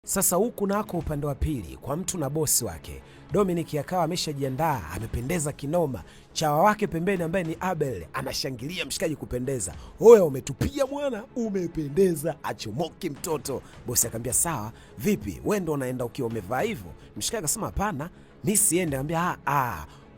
Sasa huku nako upande wa pili kwa mtu na bosi wake, Dominic akawa ameshajiandaa, amependeza kinoma. Chawa wake pembeni ambaye ni Abel anashangilia mshikaji kupendeza. Oya, umetupia mwana, umependeza, achomoki mtoto. Bosi akamwambia sawa, vipi wewe ndo unaenda ukiwa umevaa hivyo? Mshikaji akasema hapana, mimi siende. Anambia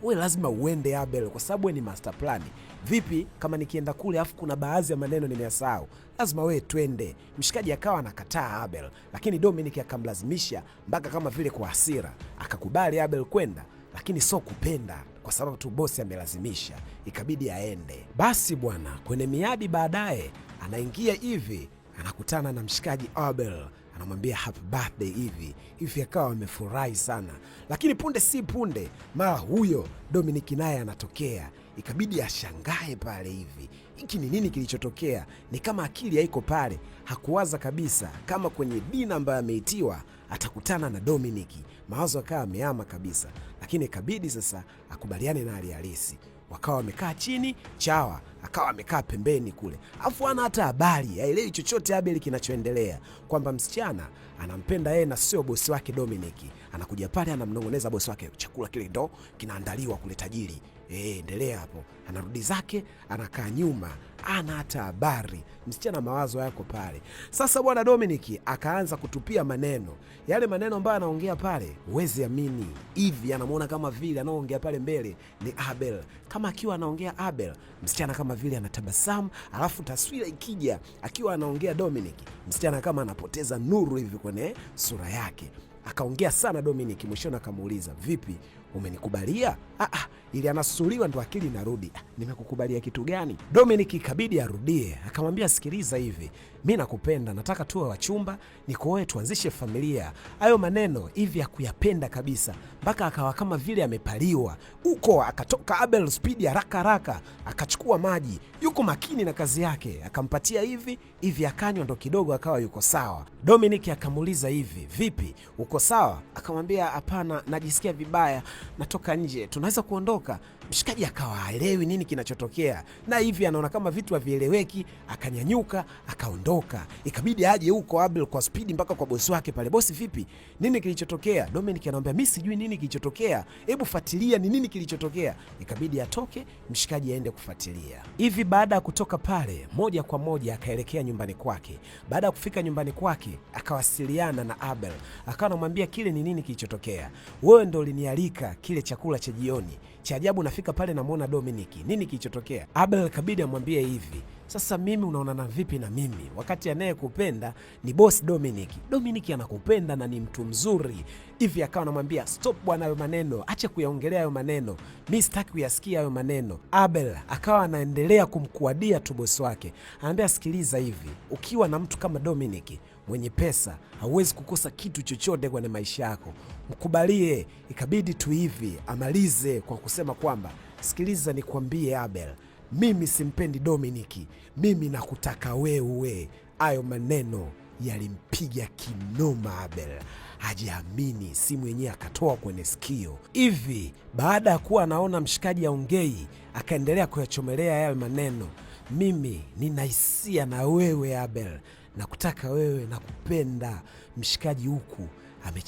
wewe lazima uende Abel, kwa sababu wewe ni master plan. Vipi kama nikienda kule afu kuna baadhi ya maneno nimeyasahau? Lazima wewe twende. Mshikaji akawa anakataa Abel, lakini Dominic akamlazimisha mpaka kama vile kwa hasira. Akakubali Abel kwenda, lakini sio kupenda, kwa sababu tu bosi amelazimisha, ikabidi aende. Basi bwana, kwenye miadi baadaye anaingia hivi, anakutana na mshikaji Abel, anamwambia happy birthday hivi akawa amefurahi sana. Lakini punde si punde, mara huyo Dominic naye anatokea, ikabidi ashangae pale hivi. Hiki ni nini kilichotokea? Ni kama akili haiko pale, hakuwaza kabisa kama kwenye dina ambayo ameitiwa atakutana na Dominic. Mawazo akawa ameama kabisa, lakini ikabidi sasa akubaliane na hali halisi. Wakawa wamekaa chini, Chawa akawa amekaa pembeni kule, afu ana hata habari, haelewi chochote Abel kinachoendelea, kwamba msichana anampenda yeye na sio bosi wake Dominic. Anakuja pale anamnongoneza bosi wake, chakula kile ndo kinaandaliwa kule tajiri, endelea hapo. Anarudi zake, anakaa nyuma, ana hata habari. Msichana mawazo yako pale. Sasa bwana Dominic akaanza kutupia maneno. Yale maneno ambayo anaongea pale, huwezi amini. Hivi anamuona kama vile anaongea pale mbele ni Abel. Kama akiwa anaongea Abel, msichana kama vile anatabasamu, alafu taswira ikija akiwa anaongea Dominic, msichana kama anapoteza nuru hivi kwenye sura yake. Akaongea sana Dominic, mwishoni akamuuliza, vipi umenikubalia? Ili anasuliwa ndo akili narudi. Nimekukubalia kitu gani? Dominic ikabidi arudie, akamwambia sikiliza, hivi mimi nakupenda, nataka tuwe wachumba, nikuoe, tuanzishe familia. Hayo maneno hivi hakuyapenda kabisa, mpaka akawa kama vile amepaliwa huko. Akatoka Abel speed haraka, akachukua maji, yuko makini na kazi yake, akampatia hivi akanywa, ndo kidogo akawa yuko sawa. Dominic akamuuliza, hivi vipi uko sawa? Akamwambia hapana, najisikia vibaya, natoka nje, tunaweza kuondoka? Mshikaji akawa haelewi nini kinachotokea, na hivi anaona kama vitu havieleweki. Akanyanyuka akaondoka, ikabidi aje huko Abel kwa spidi mpaka kwa bosi wake pale. Bosi, vipi, nini kilichotokea? Dominic anamwambia mimi sijui nini kilichotokea, hebu fuatilia ni nini kilichotokea. Ikabidi atoke, mshikaji aende kufuatilia. Hivi baada ya kutoka pale, moja kwa moja akaelekea nyumbani kwake. Baada ya kufika nyumbani kwake, akawasiliana na Abel, akawa anamwambia kile ni nini kilichotokea, wewe ndo ulinialika kile chakula cha jioni. Cha ajabu nafika pale namuona Dominic, nini kilichotokea? Abel kabidi amwambie hivi, sasa mimi unaonana vipi na mimi wakati anayekupenda ni boss Dominic? Dominic anakupenda na ni mtu mzuri hivi. Akawa anamwambia stop bwana, hayo maneno acha kuyaongelea hayo maneno, mimi sitaki kuyasikia hayo maneno. Abel akawa anaendelea kumkuadia tu boss wake, anambia sikiliza, hivi ukiwa na mtu kama Dominic mwenye pesa, hauwezi kukosa kitu chochote kwenye maisha yako, mkubalie. Ikabidi tu hivi amalize kwa kusema kwamba sikiliza nikwambie Abel, mimi simpendi Dominic, mimi nakutaka wewe. Hayo maneno yalimpiga kinoma Abel, hajiamini, simu yenyewe akatoa kwenye sikio. Hivi baada ya kuwa anaona mshikaji aongei, akaendelea kuyachomelea yale maneno, mimi nina hisia na wewe Abel, nakutaka wewe, nakupenda. Mshikaji huku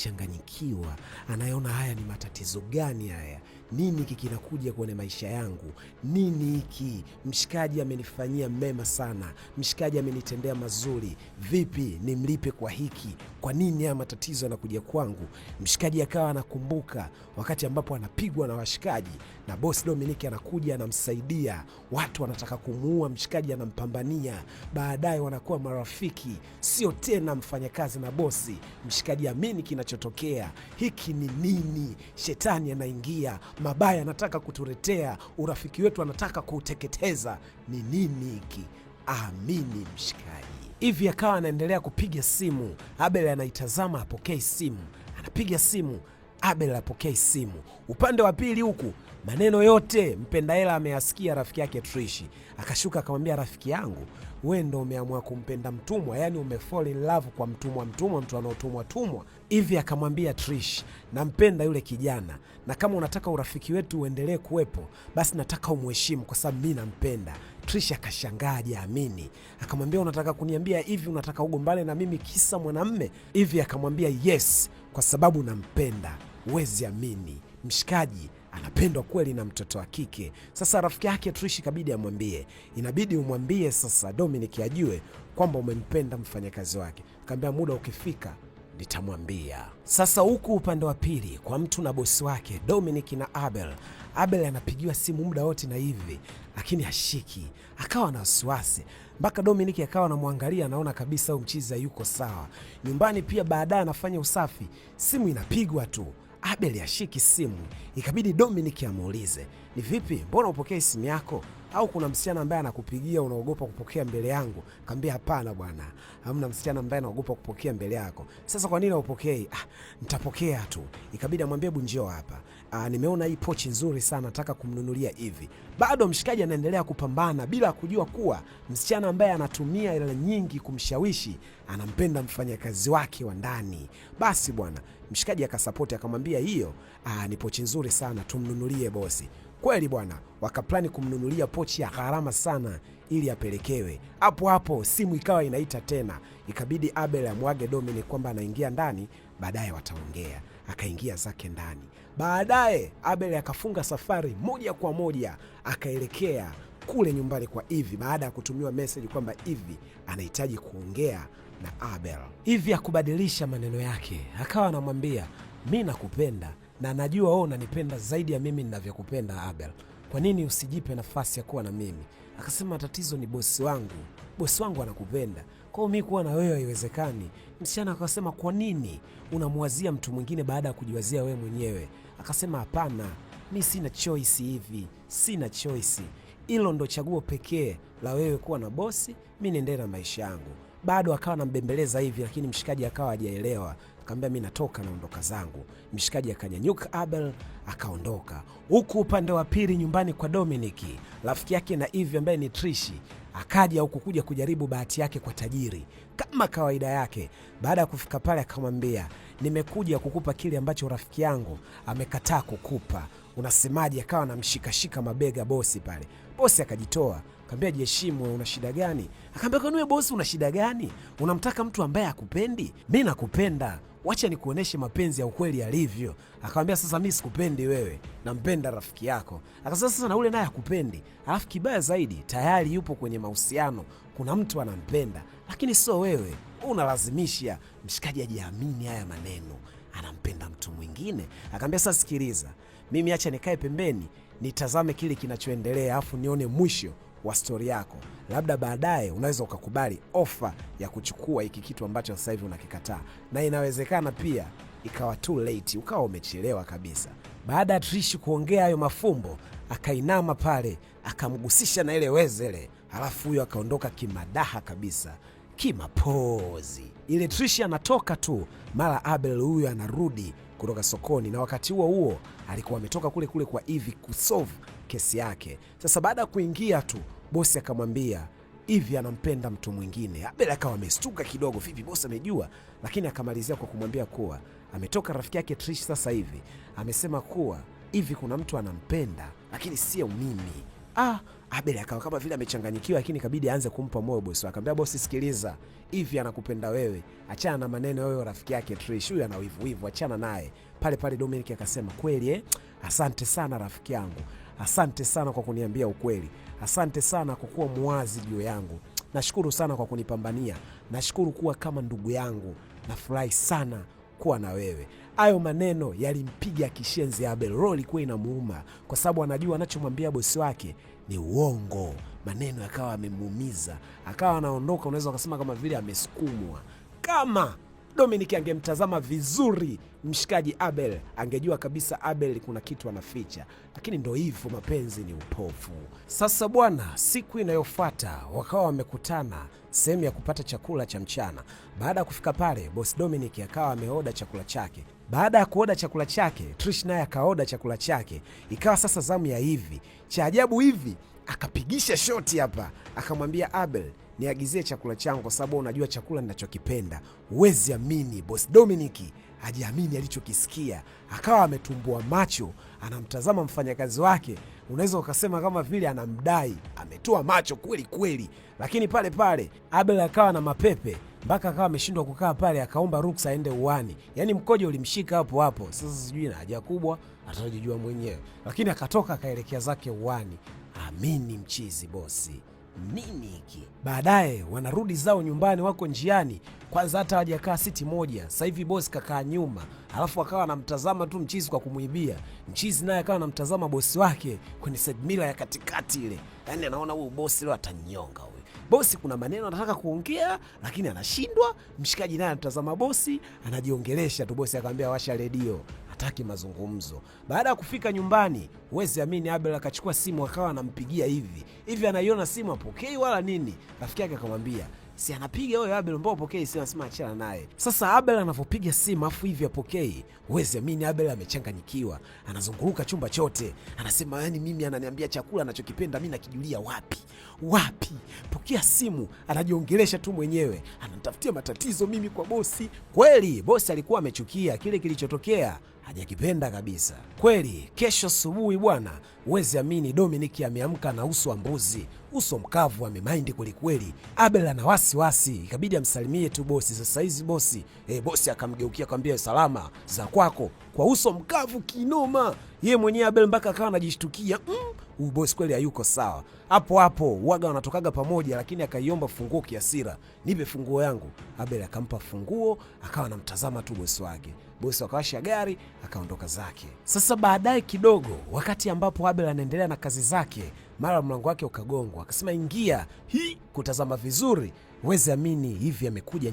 amechanganyikiwa, anaona haya ni matatizo gani haya? Nini hiki kinakuja kwenye maisha yangu? Nini hiki? Mshikaji amenifanyia mema sana, mshikaji amenitendea mazuri, vipi nimlipe kwa hiki? Kwa nini haya matatizo yanakuja kwangu? Mshikaji akawa anakumbuka wakati ambapo anapigwa na washikaji na boss Dominic anakuja anamsaidia, watu wanataka kumuua mshikaji, anampambania, baadaye wanakuwa marafiki, sio tena mfanyakazi na bosi. Mshikaji amini kinachotokea, hiki ni nini? Shetani anaingia, mabaya anataka kutuletea, urafiki wetu anataka kuuteketeza. Ni nini hiki? Amini mshikaji. Hivi akawa anaendelea kupiga simu, Abel anaitazama, apokei simu, anapiga simu, Abel apokea simu. Upande wa pili huku maneno yote mpenda hela ameyasikia rafiki yake Trish. Akashuka akamwambia, rafiki yangu, wewe ndo umeamua kumpenda mtumwa, yani umefall in love kwa mtumwa, mtu anaotumwa. Hivi akamwambia Trish, nampenda yule kijana, na kama unataka urafiki wetu uendelee kuwepo, basi nataka umheshimu kwa sababu mimi nampenda. Trish akashangaa hajaamini. Akamwambia, unataka kuniambia hivi unataka ugombane na mimi kisa mwanamme? Hivi akamwambia, yes, kwa sababu nampenda. Huwezi amini, mshikaji anapendwa kweli na mtoto wa kike. Sasa rafiki yake Trish kabidi amwambie, inabidi umwambie sasa Dominic ajue kwamba umempenda mfanyakazi wake. Akamwambia, muda ukifika nitamwambia. Sasa huku upande wa pili kwa mtu na bosi wake Dominic na Abel. Abel anapigiwa simu muda wote na hivi, lakini hashiki. Akawa na wasiwasi mpaka Dominic akawa anamwangalia, anaona kabisa huyu mchiza yuko sawa. Nyumbani pia baadaye anafanya usafi, simu inapigwa tu. Abel hashiki simu. Ikabidi Dominic amuulize, ni vipi, mbona upokee simu yako? Au kuna msichana ambaye anakupigia unaogopa kupokea mbele yangu? Akamwambia, hapana bwana, hamna msichana ambaye anaogopa kupokea mbele yako. Sasa kwa nini upokee? Nitapokea tu. Ikabidi amwambie, njoo hapa. Nimeona hii pochi nzuri sana, nataka kumnunulia hivi. Bado mshikaji anaendelea kupambana bila kujua kuwa msichana ambaye anatumia hela nyingi kumshawishi anampenda mfanyakazi wake wa ndani. Basi bwana, mshikaji akasapoti akamwambia, hiyo ni pochi nzuri sana, tumnunulie bosi. Kweli bwana, wakaplani kumnunulia pochi ya gharama sana ili apelekewe. Hapo hapo simu ikawa inaita tena. Ikabidi Abel amwage Dominic kwamba anaingia ndani, baadaye wataongea. Akaingia zake ndani. Baadaye Abel akafunga safari moja kwa moja akaelekea kule nyumbani kwa Ivy, baada ya kutumiwa message kwamba Ivy anahitaji kuongea na Abel. Ivy akubadilisha maneno yake, akawa anamwambia, mimi nakupenda na najua wewe unanipenda zaidi ya mimi ninavyokupenda Abel. Kwa nini usijipe nafasi ya kuwa na mimi? Akasema, tatizo ni bosi wangu anakupenda, kwa hiyo mimi kuwa na wewe haiwezekani. Msichana akasema, kwa nini unamwazia mtu mwingine baada ya kujiwazia wewe mwenyewe? Akasema, hapana, mimi sina choice hivi, sina choice. Hilo ndo chaguo pekee la wewe kuwa na bosi, mimi niendelee na maisha yangu. Bado akawa anambembeleza hivi, lakini mshikaji akawa hajaelewa. Akamwambia, mimi natoka, naondoka zangu. Mshikaji akanyanyuka, Abel akaondoka. Huku upande wa pili nyumbani kwa Dominic, rafiki yake na Ivy ambaye ni Trish akaja huku kuja kujaribu bahati yake kwa tajiri kama kawaida yake. Baada ya kufika pale akamwambia, nimekuja kukupa kile ambacho rafiki yangu amekataa kukupa, unasemaje? Akawa anamshikashika mabega bosi pale. Bosi akajitoa, akamwambia, jiheshimu, una shida gani? Akamwambia, kwa nini bosi una shida gani? Unamtaka mtu ambaye hakupendi? Mimi nakupenda, wacha nikuoneshe mapenzi ya ukweli yalivyo. Akamwambia, sasa mimi sikupendi wewe, nampenda rafiki yako. Akasema, sasa na ule naye hakupendi, alafu kibaya zaidi tayari yupo kwenye mahusiano, kuna mtu anampenda, lakini sio wewe, unalazimisha. Mshikaji ajiamini haya maneno, anampenda mtu mwingine. Akamwambia, sasa sikiliza, mimi acha nikae pembeni nitazame kile kinachoendelea, afu nione mwisho wa stori yako, labda baadaye unaweza ukakubali ofa ya kuchukua hiki kitu ambacho sasa hivi unakikataa, na inawezekana pia ikawa too late, ukawa umechelewa kabisa. Baada ya Trish kuongea hayo mafumbo, akainama pale akamgusisha na ile wezele, halafu huyo akaondoka kimadaha kabisa, kimapozi. Ile Trish anatoka tu, mara Abel huyo anarudi kutoka sokoni, na wakati huo alikuwa ametoka kule kwa Ivy kusolve kesi yake. Sasa baada ya kuingia tu, bosi akamwambia Ivy anampenda mtu mwingine. Abel akawa amestuka kidogo, vipi bosi amejua? Lakini akamalizia kwa kumwambia kuwa ametoka rafiki yake Trish sasa hivi amesema kuwa Ivy kuna mtu anampenda, lakini sio mimi. Abel akawa kama vile amechanganyikiwa, lakini kabidi aanze kumpa moyo bosi. Akamwambia, bosi sikiliza, Ivy anakupenda wewe, achana na maneno wewe rafiki yake Trish, huyu ana wivu, achana naye. Pale Dominic akasema, kweli asante sana rafiki yangu, asante sana kwa kuniambia ukweli, asante sana kwa kuwa muwazi juu yangu, nashukuru sana kwa kunipambania, nashukuru kuwa kama ndugu yangu, nafurahi sana kuwa na wewe. Hayo maneno yalimpiga kishenzi Abel. Roho ilikuwa inamuuma kwa sababu anajua anachomwambia bosi wake ni uongo. Maneno yakawa amemuumiza, akawa anaondoka, unaweza ukasema kama vile amesukumwa. Kama Dominic angemtazama vizuri mshikaji Abel, angejua kabisa Abel kuna kitu anaficha, lakini ndo hivyo, mapenzi ni upofu. Sasa bwana, siku inayofuata wakawa wamekutana sehemu ya kupata chakula cha mchana. Baada ya kufika pale, boss Dominic akawa ameoda chakula chake. Baada ya kuoda chakula chake, Trish naye akaoda chakula chake. Ikawa sasa zamu ya Hivi. Cha ajabu Hivi akapigisha shoti hapa, akamwambia Abel, niagizie chakula changu kwa sababu unajua chakula ninachokipenda. Huwezi amini, boss Dominic hajiamini alichokisikia. Akawa ametumbua macho, anamtazama mfanyakazi wake. Unaweza ukasema kama vile anamdai, ametoa macho kweli kweli. Lakini pale pale Abel akawa na mapepe mpaka akawa ameshindwa kukaa pale, akaomba ruksa aende uani. Yaani mkojo ulimshika hapo hapo. Sasa sijui na haja kubwa, atajijua mwenyewe. Lakini akatoka akaelekea zake uani. Amini mchizi bosi. Nini hiki? Baadaye wanarudi zao nyumbani, wako njiani. Kwanza hata hawajakaa siti moja. Sasa hivi bosi kakaa nyuma, alafu akawa anamtazama tu mchizi kwa kumuibia. Mchizi naye akawa anamtazama bosi wake kwenye side mirror ya katikati ile. Yaani anaona huyu bosi leo atanyonga huyu. Bosi kuna maneno anataka kuongea lakini anashindwa. Mshikaji naye anatazama bosi, anajiongelesha tu. Bosi akamwambia washa redio, hataki mazungumzo. Baada ya kufika nyumbani, huwezi amini, Abel akachukua simu akawa anampigia Hivi anaiona simu apokei wala nini. Rafiki yake akamwambia, si anapiga wewe Abel, mbona upokei simu? Anasema achana naye. Sasa Abel anapopiga simu afu Hivi apokei, huwezi amini, Abel amechanganyikiwa. Anazunguruka chumba chote, anasema yani mimi ananiambia chakula anachokipenda, mimi nakijulia wapi? Pokea simu, anajiongelesha tu mwenyewe, ananitafutia matatizo mimi kwa bosi. Kweli bosi alikuwa amechukia kile kilichotokea, hajakipenda kabisa. Kweli kesho asubuhi bwana, huwezi amini, Dominic ameamka na uso wa mbuzi, uso mkavu, amemaindi kweli kweli. Abel ana wasiwasi, ikabidi amsalimie tu bosi. Sasa hizi bosi, bosi akamgeukia akamwambia salama za kwako, kwa uso mkavu kinoma. Yeye mwenyewe Abel mpaka akawa anajishtukia, huyu bosi kweli hayuko sawa. Hapo waga wanatokaga pamoja, lakini akaiomba funguo kiasira, nipe funguo yangu. Abel akampa funguo, akawa anamtazama tu bosi wake. Bosi akawasha gari akaondoka zake. Sasa baadaye kidogo, wakati ambapo Abel anaendelea na kazi zake, mara mlango wake ukagongwa. Akasema ingia, kutazama vizuri. Huwezi amini, Hivi amekuja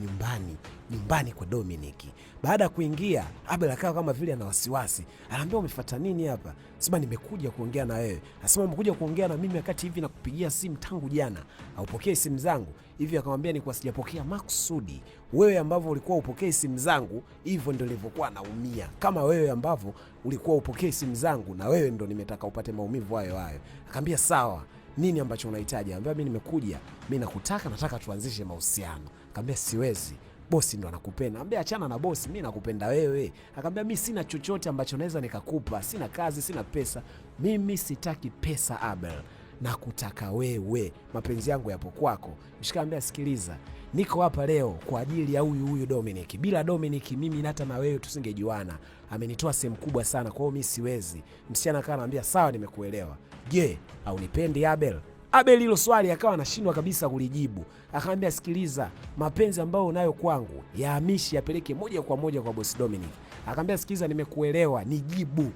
nyumbani kwa Dominic. Baada ya kuingia, Abel akawa kama vile ana wasiwasi. Anaambia umefuata nini hapa? Sema nimekuja kuongea na wewe. Anasema umekuja kuongea na mimi wakati Hivi nakupigia simu tangu jana, haupokei simu zangu. Hivi akamwambia ni kwa sijapokea makusudi. Wewe ambavyo ulikuwa upokei simu zangu, hivyo ndio nilivyokuwa naumia. Kama wewe ambavyo ulikuwa upokei simu zangu, na wewe ndio nimetaka upate maumivu hayo. Akamwambia sawa, nini ambacho unahitaji? Anambia mimi nimekuja, mimi nataka tuanzishe mahusiano. Akamwambia siwezi, bosi ndo anakupenda. Anambia achana na bosi, mimi nakupenda wewe. Akamwambia mimi sina chochote ambacho naweza nikakupa, sina kazi, sina pesa. Mimi sitaki pesa Abel, nakutaka wewe, mapenzi yangu yapo kwako. Mshikamwambia sikiliza, niko hapa leo kwa ajili ya huyu Dominic. Bila Dominic mimi hata na wewe tusingejuana. Amenitoa sehemu kubwa sana, kwa hiyo mimi siwezi. Msichana akawa anambia sawa, nimekuelewa. Je, haunipendi Abel? Abel hilo swali akawa anashindwa kabisa kulijibu. Akamwambia sikiliza, mapenzi ambayo unayo kwangu yahamishi, yapeleke moja kwa moja kwa boss Dominic. Akamwambia sikiliza, nimekuelewa, nijibu.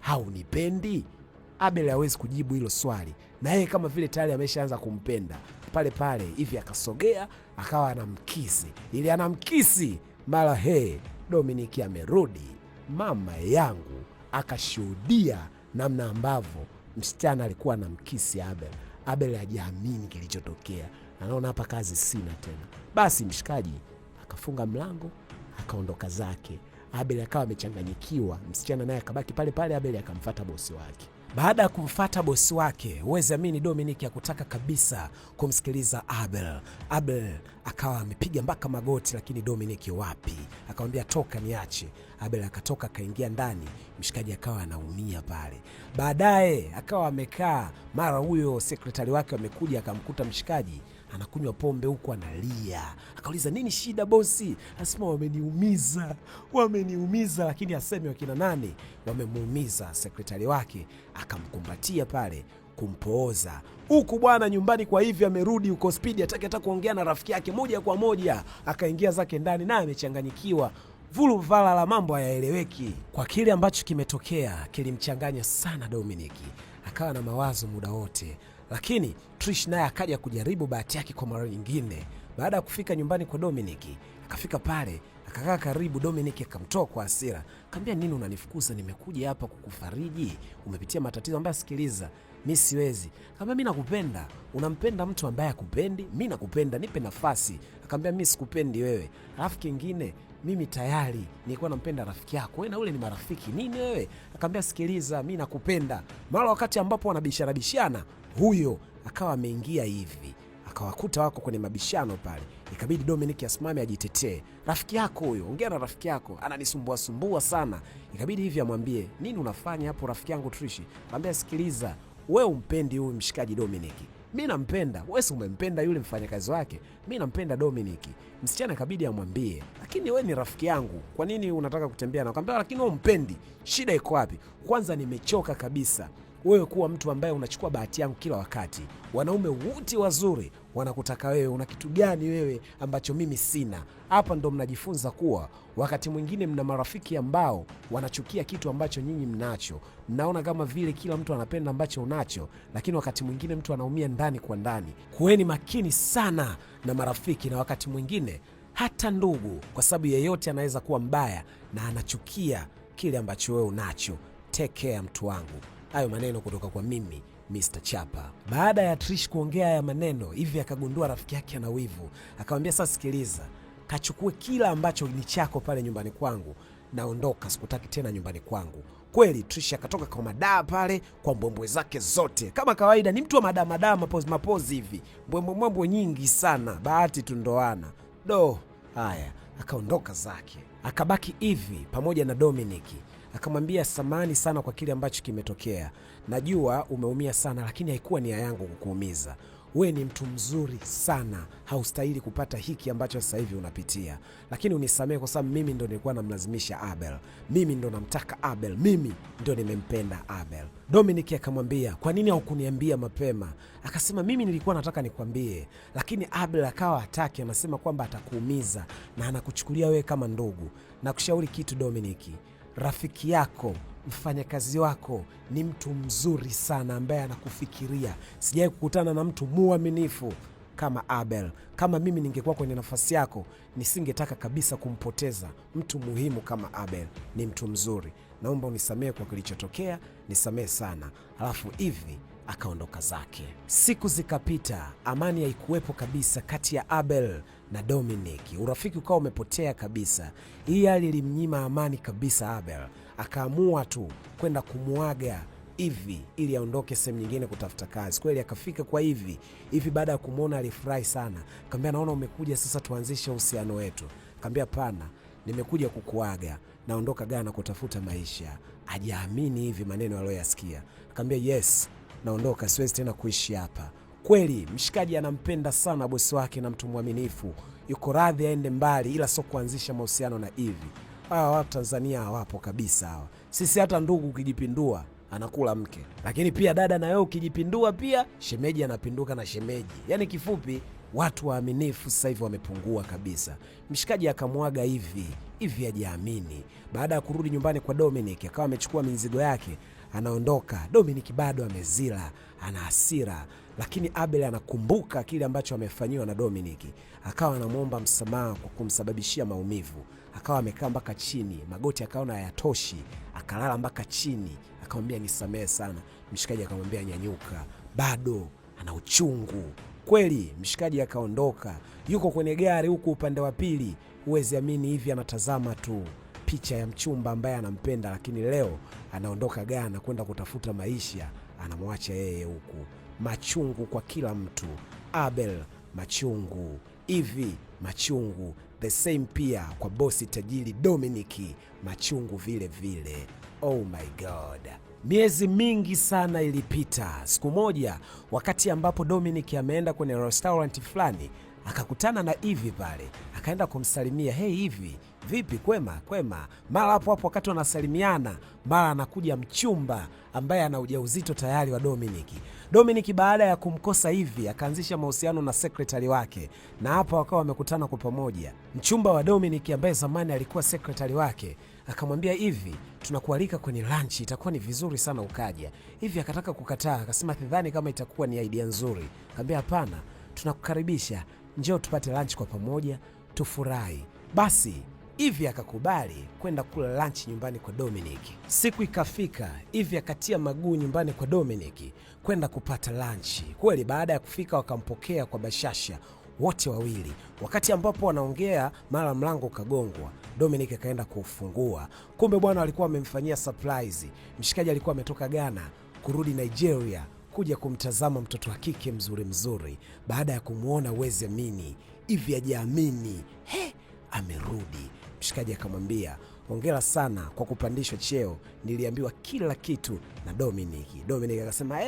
Haunipendi? Abel hawezi kujibu hilo swali, na yeye kama vile tayari ameshaanza kumpenda. Pale Hivi akasogea akawa anamkisi. Ili anamkisi, mara Dominic amerudi. Mama yangu akashuhudia namna ambavyo msichana alikuwa anamkisi Abel. Abel hajaamini kilichotokea. Anaona hapa kazi sina tena. Basi mshikaji akafunga mlango akaondoka zake. Abel akawa amechanganyikiwa. Msichana naye akabaki pale. Abel akamfuata bosi wake. Baada ya kumfuata bosi wake, huwezi amini, Dominic hakutaka kabisa kumsikiliza Abel. Abel akawa amepiga mpaka magoti, lakini Dominic wapi? Akamwambia toka niache. Abel akatoka akaingia ndani. Mshikaji akawa anaumia pale. Baadaye akawa amekaa, mara huyo sekretari wake amekuja akamkuta mshikaji anakunywa pombe huku analia. Akauliza nini shida bosi? Anasema wameniumiza, lakini aseme wakina nani wamemuumiza. Sekretari wake akamkumbatia pale kumpooza. Huku bwana nyumbani kwa Hivi amerudi huko spidi, hataki hata kuongea na rafiki yake moja kwa moja. Akaingia zake ndani naye amechanganyikiwa. Vuluvala la mambo hayaeleweki. Kwa kile ambacho kimetokea kilimchanganya sana Dominic. Akawa na mawazo muda wote. Lakini Trish naye akaja kujaribu bahati yake kwa mara nyingine. Baada ya kufika nyumbani kwa Dominic, akafika pale Akakaa karibu, Dominic akamtoa kwa hasira. Akamwambia, nini unanifukuza? Nimekuja hapa kukufariji. Umepitia matatizo ambayo, sikiliza, mimi siwezi. Akamwambia, mimi nakupenda. Unampenda mtu ambaye hakupendi? Mimi nakupenda, nipe nafasi. Akamwambia, mimi sikupendi wewe. Alafu kingine, mimi tayari nilikuwa nampenda rafiki yako. Wewe na ule ni marafiki. Nini wewe? Akamwambia, sikiliza, mimi nakupenda. Mara wakati ambapo wanabishana, huyo akawa ameingia hivi. Akawakuta wako kwenye mabishano pale. Ikabidi Dominic asimame ajitetee. Rafiki yako huyo, ongea na rafiki yako, ananisumbua sana. Ikabidi hivi amwambie, nini unafanya hapo rafiki yangu Trishi? Akamwambia, sikiliza, wewe umpendi huyu mshikaji Dominic. Mimi nampenda. Wewe si umempenda yule mfanyakazi wake? Mimi nampenda Dominic. Msichana ikabidi amwambie, lakini wewe ni rafiki yangu, kwa nini unataka kutembea na? Akamwambia, lakini wewe umpendi. Shida iko wapi? Kwanza nimechoka kabisa wewe kuwa mtu ambaye unachukua bahati yangu kila wakati. Wanaume wote wazuri wanakutaka wewe. Una kitu gani wewe ambacho mimi sina? Hapa ndo mnajifunza kuwa wakati mwingine mna marafiki ambao wanachukia kitu ambacho nyinyi mnacho. Mnaona kama vile kila mtu anapenda ambacho unacho, lakini wakati mwingine mtu anaumia ndani kwa ndani. Kuweni makini sana na marafiki na wakati mwingine hata ndugu, kwa sababu yeyote anaweza kuwa mbaya na anachukia kile ambacho wewe unacho. Take care mtu wangu. Hayo maneno kutoka kwa mimi Mr. Chapa. Baada ya Trish kuongea haya maneno hivi, akagundua rafiki yake ana wivu. Akamwambia, sasa sikiliza, kachukue kila ambacho ni chako pale nyumbani kwangu, naondoka, sikutaki tena nyumbani kwangu. Kweli Trish akatoka kwa madaa pale kwa mbwembwe zake zote. Kama kawaida ni mtu wa madaa mapozi hivi, mbwembwe nyingi sana. Bahati tundoana haya, akaondoka zake. Akabaki hivi pamoja na Dominic. Akamwambia, samahani sana kwa kile ambacho kimetokea. Najua umeumia sana, lakini haikuwa nia yangu kukuumiza. Wewe ni mtu mzuri sana, haustahili kupata hiki ambacho sasa hivi unapitia. Lakini unisamehe kwa sababu mimi ndo nilikuwa namlazimisha Abel. Mimi ndo namtaka Abel. Mimi ndo nimempenda Abel. Dominic akamwambia, kwa nini haukuniambia mapema? Akasema, mimi nilikuwa nataka nikwambie, lakini Abel akawa hataki, anasema kwamba atakuumiza na anakuchukulia wewe kama ndugu. Na kushauri kitu Dominic, rafiki yako, mfanyakazi wako ni mtu mzuri sana ambaye anakufikiria. Sijawahi kukutana na mtu muaminifu kama Abel. Kama mimi ningekuwa kwenye nafasi yako, nisingetaka kabisa kumpoteza mtu muhimu kama Abel. Ni mtu mzuri. Naomba unisamehe kwa kilichotokea, nisamehe sana. Alafu hivi akaondoka zake. Siku zikapita, amani haikuwepo kabisa kati ya Abel na Dominic. Urafiki ukawa umepotea kabisa. Hii hali ilimnyima amani kabisa Abel. Akaamua tu kwenda kumuaga hivi ili aondoke sehemu nyingine kutafuta kazi. Kweli akafika kwa hivi. Baada ya kumuona alifurahi sana. Akamwambia, naona umekuja sasa tuanzishe uhusiano wetu. Akamwambia, pana, nimekuja kukuaga. Naondoka Ghana kutafuta maisha. Hajaamini hivi maneno aliyoyasikia. Akamwambia, yes, naondoka, siwezi tena kuishi hapa. Kweli mshikaji anampenda sana bosi wake na mtu mwaminifu. Yuko radhi aende mbali, ila sio kuanzisha mahusiano na hivi. Hawa watu Tanzania hawapo kabisa hawa. Sisi hata ndugu ukijipindua anakula mke. Lakini pia dada na wewe ukijipindua pia shemeji anapinduka na shemeji. Yaani kifupi watu waaminifu sasa hivi wamepungua kabisa. Mshikaji akamwaga hivi hajiamini. Baada ya kurudi nyumbani kwa Dominic, akawa amechukua mizigo yake, anaondoka. Dominic bado amezila, ana hasira, lakini Abel anakumbuka kile ambacho amefanyiwa na Dominic. Akawa anamuomba msamaha kwa kumsababishia maumivu. Akawa amekaa mpaka chini, magoti akaona hayatoshi, akalala mpaka chini, akamwambia nisamehe sana. Mshikaji akamwambia nyanyuka, bado ana uchungu. Kweli mshikaji akaondoka. Yuko kwenye gari huku upande wa pili, huwezi amini hivi anatazama tu picha ya mchumba ambaye anampenda, lakini leo anaondoka Ghana kwenda kutafuta maisha, anamwacha yeye huku. Machungu kwa kila mtu. Abel machungu, hivi machungu, the same pia kwa bosi tajiri Dominic, machungu vile vile. Oh my God. Miezi mingi sana ilipita. Siku moja wakati ambapo Dominic ameenda kwenye restaurant fulani, akakutana na Ivy pale. Akaenda kumsalimia, hey Ivy, vipi, kwema? Mara hapo wakati wanasalimiana, mara anakuja mchumba ambaye ana ujauzito tayari wa Dominic baada ya kumkosa Ivy, akaanzisha mahusiano na secretary wake, na hapa wakawa wamekutana kwa pamoja. Mchumba wa Dominic ambaye zamani alikuwa secretary wake akamwambia Ivy, tunakualika kwenye lunch, itakuwa ni vizuri sana ukaja. Ivy akataka kukataa, akasema sidhani kama itakuwa ni idea nzuri. Akamwambia hapana, tunakukaribisha, njoo tupate lunch kwa pamoja, tufurahi. Basi Ivy akakubali kwenda kula lunch nyumbani kwa Dominic. Siku ikafika, Ivy akatia maguu nyumbani kwa Dominic kwenda kupata lunch. Kweli baada ya kufika wakampokea kwa bashasha wote wawili. Wakati ambapo wanaongea, mara mlango ukagongwa. Dominic akaenda kufungua. Kumbe bwana alikuwa amemfanyia surprise. Mshikaji alikuwa ametoka Ghana kurudi Nigeria kuja kumtazama mtoto wa kike mzuri. Baada ya kumuona uweze amini, Ivy hajaamini. Amerudi. Mshikaji akamwambia, hongera sana kwa kupandishwa cheo, niliambiwa kila kitu na Dominic. Dominic akasema,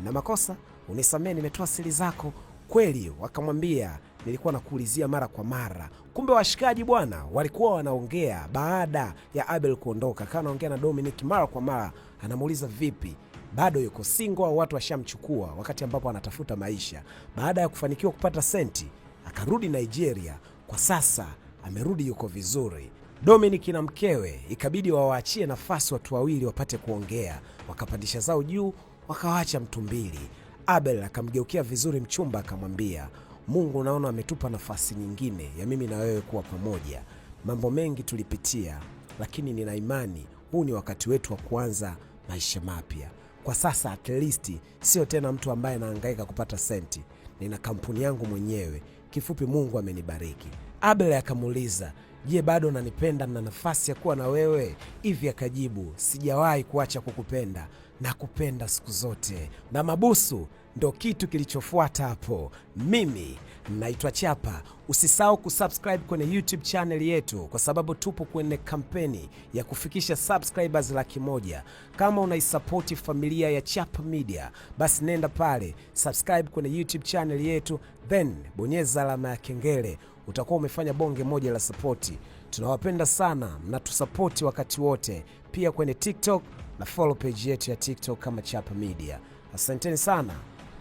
na makosa, unisamee, nimetoa siri zako. Kweli, wakamwambia, nilikuwa nakuulizia mara kwa mara. Kumbe washikaji bwana walikuwa wanaongea baada ya Abel kuondoka. Kana anaongea na Dominic mara kwa mara, anamuuliza vipi, bado yuko single au watu washamchukua, wakati ambapo anatafuta maisha. Baada ya kufanikiwa kupata senti, akarudi Nigeria. Kwa sasa amerudi, yuko vizuri. Dominic na mkewe ikabidi wawaachie nafasi watu wawili wapate kuongea. Wakapandisha zao juu, wakawaacha mtu mbili. Abel akamgeukia vizuri mchumba akamwambia, Mungu naona ametupa nafasi nyingine ya mimi na wewe kuwa pamoja. Mambo mengi tulipitia, lakini nina imani huu ni wakati wetu wa kuanza maisha mapya. Kwa sasa at least sio tena mtu ambaye anahangaika kupata senti. Nina kampuni yangu mwenyewe. Kifupi Mungu amenibariki. Abel akamuuliza, je, bado unanipenda na nafasi ya kuwa na wewe? Ivy akajibu, sijawahi kuacha kukupenda, na kupenda siku zote. Na mabusu ndo kitu kilichofuata hapo. Mimi naitwa Chapa. Usisahau kusubscribe kwenye YouTube channel yetu, kwa sababu tupo kwenye kampeni ya kufikisha subscribers 100,000. Kama unaisapoti familia ya Chapa Media, basi nenda pale subscribe kwenye YouTube channel yetu, then bonyeza alama ya kengele. Utakuwa umefanya bonge moja la sapoti. Tunawapenda sana, mnatusapoti wakati wote. Pia kwenye TikTok na follow page yetu ya TikTok kama Chapa Media. Asanteni sana,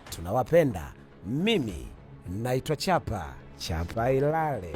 tunawapenda. Mimi naitwa Chapa. Chapa ilale.